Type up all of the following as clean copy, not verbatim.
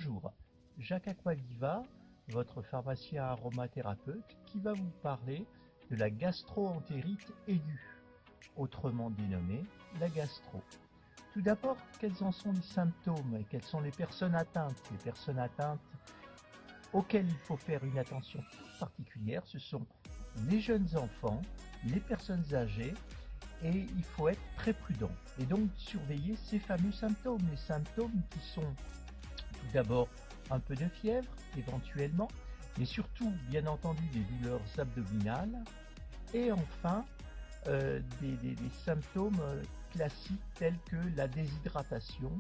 Bonjour, Jacques Aquaviva, votre pharmacien aromathérapeute qui va vous parler de la gastro-entérite aiguë, autrement dénommée la gastro. Tout d'abord, quels en sont les symptômes et quelles sont les personnes atteintes? Les personnes atteintes auxquelles il faut faire une attention toute particulière, ce sont les jeunes enfants, les personnes âgées, et il faut être très prudent et donc surveiller ces fameux symptômes. Les symptômes qui sont tout d'abord un peu de fièvre éventuellement, mais surtout bien entendu des douleurs abdominales et enfin des symptômes classiques tels que la déshydratation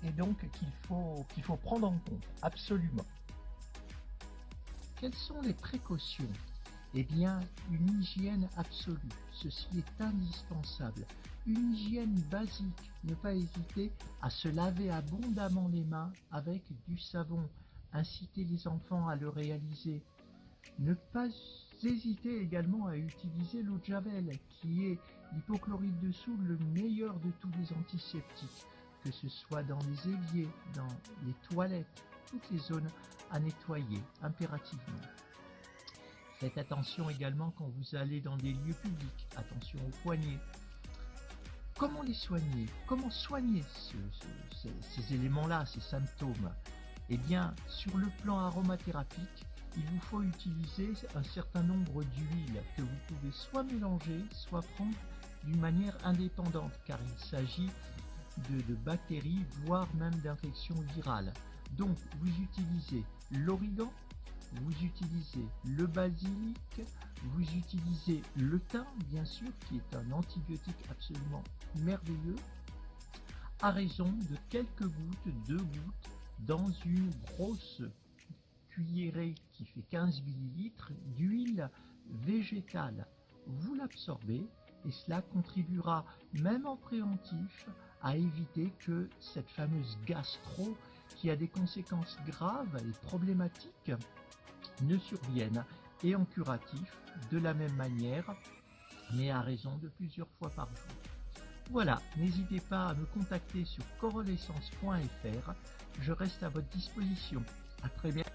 et donc qu'il faut prendre en compte absolument. Quelles sont les précautions? Eh bien, une hygiène absolue, ceci est indispensable. Une hygiène basique, ne pas hésiter à se laver abondamment les mains avec du savon, inciter les enfants à le réaliser. Ne pas hésiter également à utiliser l'eau de Javel, qui est l'hypochlorite de soude, le meilleur de tous les antiseptiques, que ce soit dans les éviers, dans les toilettes, toutes les zones à nettoyer impérativement. Faites attention également quand vous allez dans des lieux publics, attention aux poignets. Comment les soigner? Comment soigner ces éléments-là, ces symptômes? Eh bien, sur le plan aromathérapique, il vous faut utiliser un certain nombre d'huiles que vous pouvez soit mélanger, soit prendre d'une manière indépendante, car il s'agit de bactéries, voire même d'infections virales. Donc, vous utilisez l'origan, vous utilisez le basilic, vous utilisez le thym, bien sûr, qui est un antibiotique absolument merveilleux, à raison de quelques gouttes, 2 gouttes, dans une grosse cuillerée qui fait 15 ml d'huile végétale. Vous l'absorbez et cela contribuera, même en préventif, à éviter que cette fameuse gastro, qui a des conséquences graves et problématiques, ne surviennent, et en curatif de la même manière, mais à raison de plusieurs fois par jour. Voilà, n'hésitez pas à me contacter sur corolescence.fr, je reste à votre disposition. À très bientôt.